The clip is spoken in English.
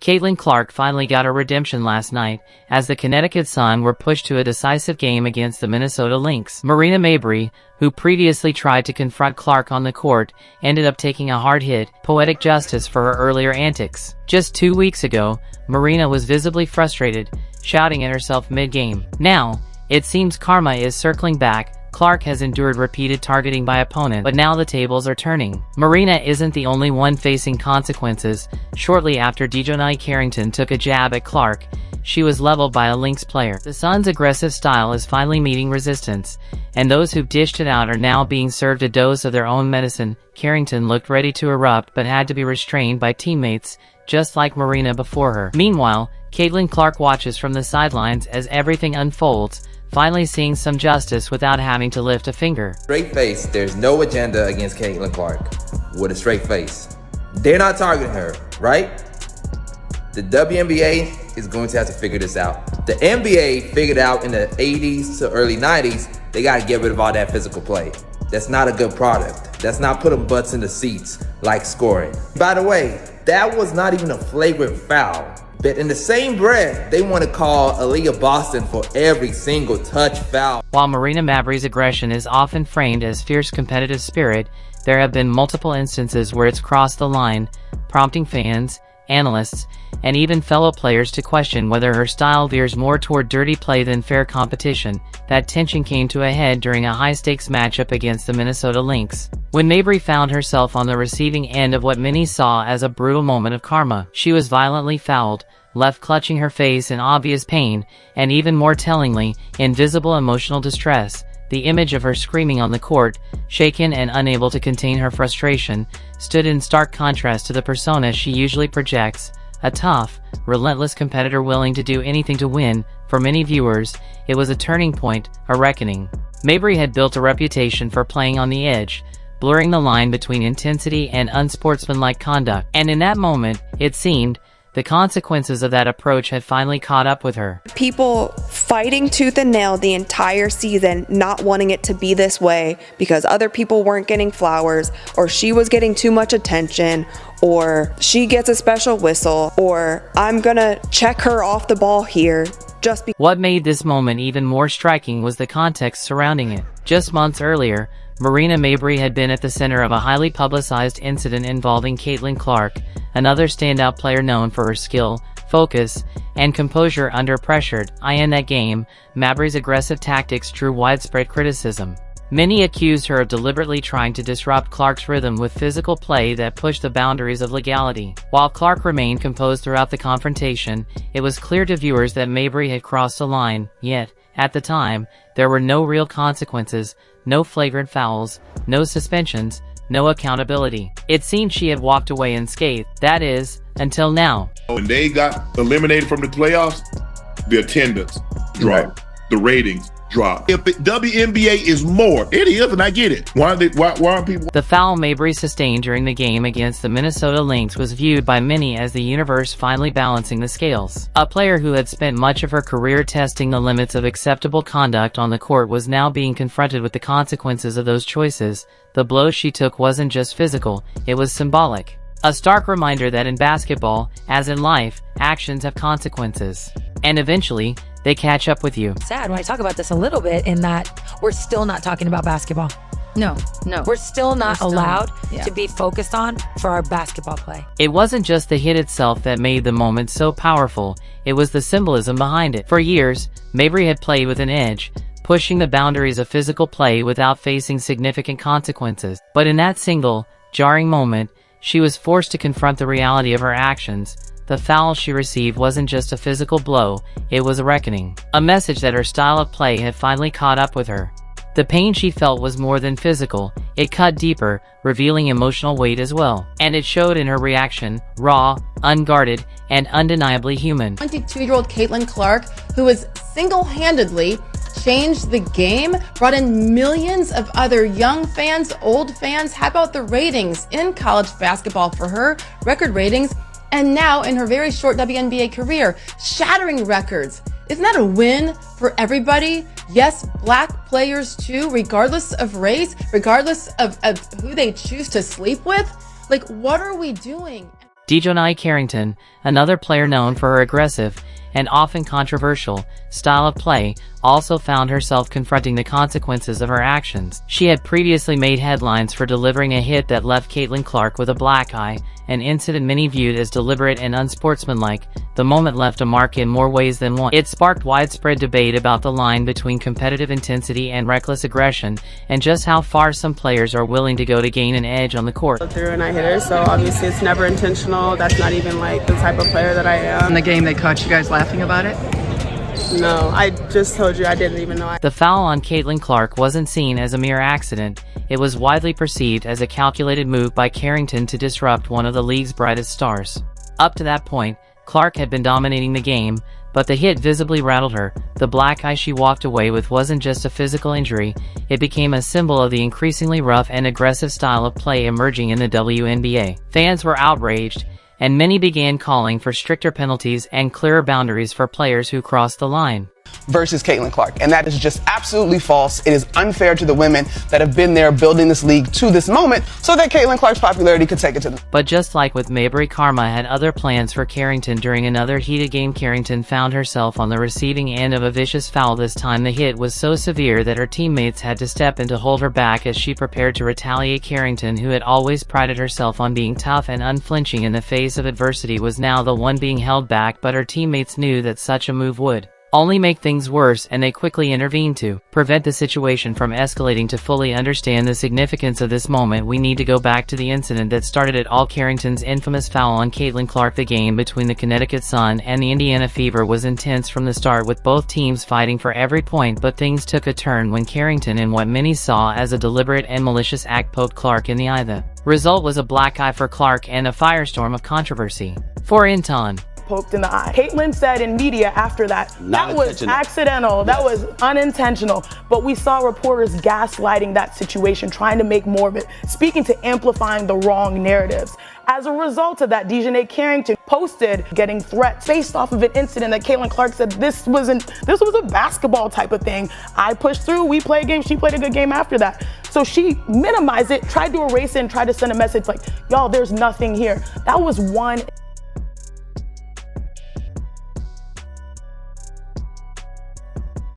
Caitlin Clark finally got her redemption last night, as the Connecticut Sun were pushed to a decisive game against the Minnesota Lynx. Marina Mabrey, who previously tried to confront Clark on the court, ended up taking a hard hit, poetic justice for her earlier antics. Just 2 weeks ago, Marina was visibly frustrated, shouting at herself mid-game. Now, it seems karma is circling back. Clark has endured repeated targeting by opponents, but now the tables are turning. Marina isn't the only one facing consequences. Shortly after Dejounte Carrington took a jab at Clark, she was leveled by a Lynx player. The Sun's aggressive style is finally meeting resistance, and those who dished it out are now being served a dose of their own medicine. Carrington looked ready to erupt but had to be restrained by teammates, just like Marina before her. Meanwhile, Caitlin Clark watches from the sidelines as everything unfolds, finally seeing some justice without having to lift a finger. Straight face, there's no agenda against Caitlin Clark. With a straight face. They're not targeting her, right? The WNBA is going to have to figure this out. The NBA figured out in the 80s to early 90s, they got to get rid of all that physical play. That's not a good product. That's not putting butts in the seats like scoring. By the way, that was not even a flagrant foul. But in the same breath, they want to call Aaliyah Boston for every single touch foul. While Marina Mabrey's aggression is often framed as fierce competitive spirit, there have been multiple instances where it's crossed the line, prompting fans, analysts, and even fellow players to question whether her style veers more toward dirty play than fair competition. That tension came to a head during a high-stakes matchup against the Minnesota Lynx, when Mabrey found herself on the receiving end of what many saw as a brutal moment of karma. She was violently fouled, left clutching her face in obvious pain, and even more tellingly, in visible emotional distress. The image of her screaming on the court, shaken and unable to contain her frustration, stood in stark contrast to the persona she usually projects, a tough, relentless competitor willing to do anything to win. For many viewers, it was a turning point, a reckoning. Mabrey had built a reputation for playing on the edge, blurring the line between intensity and unsportsmanlike conduct, and in that moment, it seemed, the consequences of that approach had finally caught up with her. People fighting tooth and nail the entire season, not wanting it to be this way because other people weren't getting flowers, or she was getting too much attention, or she gets a special whistle, or I'm gonna check her off the ball here. What made this moment even more striking was the context surrounding it. Just months earlier, Marina Mabrey had been at the center of a highly publicized incident involving Caitlin Clark, another standout player known for her skill, focus, and composure under pressure. In that game, Mabrey's aggressive tactics drew widespread criticism. Many accused her of deliberately trying to disrupt Clark's rhythm with physical play that pushed the boundaries of legality. While Clark remained composed throughout the confrontation, it was clear to viewers that Mabrey had crossed a line, yet, at the time, there were no real consequences, no flagrant fouls, no suspensions, no accountability. It seemed she had walked away unscathed. That is, until now. When they got eliminated from the playoffs, the attendance dropped, the ratings dropped. If WNBA is more, it is, and I get it. Why aren't people? The foul Mabrey sustained during the game against the Minnesota Lynx was viewed by many as the universe finally balancing the scales. A player who had spent much of her career testing the limits of acceptable conduct on the court was now being confronted with the consequences of those choices. The blow she took wasn't just physical, it was symbolic. A stark reminder that in basketball, as in life, actions have consequences. And eventually, they catch up with you. Sad when I talk about this a little bit in that we're still not talking about basketball. No. We're still not allowed to be focused on for our basketball play. It wasn't just the hit itself that made the moment so powerful, it was the symbolism behind it. For years, Mabrey had played with an edge, pushing the boundaries of physical play without facing significant consequences. But in that single, jarring moment, she was forced to confront the reality of her actions. The foul she received wasn't just a physical blow, it was a reckoning. A message that her style of play had finally caught up with her. The pain she felt was more than physical, it cut deeper, revealing emotional weight as well. And it showed in her reaction, raw, unguarded, and undeniably human. 22-year-old Caitlin Clark, who has single-handedly changed the game, brought in millions of other young fans, old fans. How about the ratings in college basketball for her? Record ratings. And now, in her very short WNBA career, shattering records. Isn't that a win for everybody? Yes, black players too, regardless of race, regardless of who they choose to sleep with. Like, what are we doing? Dejanay Carrington, another player known for her aggressive and often controversial style of play, also found herself confronting the consequences of her actions. She had previously made headlines for delivering a hit that left Caitlin Clark with a black eye, an incident many viewed as deliberate and unsportsmanlike. The moment left a mark in more ways than one. It sparked widespread debate about the line between competitive intensity and reckless aggression, and just how far some players are willing to go to gain an edge on the court. Through and I hit her, so obviously it's never intentional. That's not even like the type of player that I am. In the game, they caught you guys laughing about it? No, I just told you I didn't even know. The foul on Caitlin Clark wasn't seen as a mere accident. It was widely perceived as a calculated move by Carrington to disrupt one of the league's brightest stars. Up to that point, Clark had been dominating the game, but the hit visibly rattled her. The black eye she walked away with wasn't just a physical injury, it became a symbol of the increasingly rough and aggressive style of play emerging in the WNBA. Fans were outraged, and many began calling for stricter penalties and clearer boundaries for players who crossed the line. Versus Caitlin Clark, and that is just absolutely false. It is unfair to the women that have been there building this league to this moment so that Caitlin Clark's popularity could take it to them. But just like with Mabrey, karma had other plans for Carrington. During another heated game, Carrington found herself on the receiving end of a vicious foul. This time the hit was so severe that her teammates had to step in to hold her back as she prepared to retaliate. Carrington, who had always prided herself on being tough and unflinching in the face of adversity, was now the one being held back, but her teammates knew that such a move would only make things worse, and they quickly intervened to prevent the situation from escalating. To fully understand the significance of this moment, we need to go back to the incident that started it all: Carrington's infamous foul on Caitlin Clark. The game between the Connecticut Sun and the Indiana Fever was intense from the start, with both teams fighting for every point, but things took a turn when Carrington, in what many saw as a deliberate and malicious act, poked Clark in the eye. The result was a black eye for Clark and a firestorm of controversy. For Inton, poked in the eye. Caitlin said in media after that, that was accidental, that was unintentional, but we saw reporters gaslighting that situation, trying to make more of it, speaking to amplifying the wrong narratives. As a result of that, Dejanay Carrington posted getting threats based off of an incident that Caitlin Clark said this was a basketball type of thing. I pushed through, we played a game, she played a good game after that. So she minimized it, tried to erase it, and tried to send a message like, y'all, there's nothing here. That was one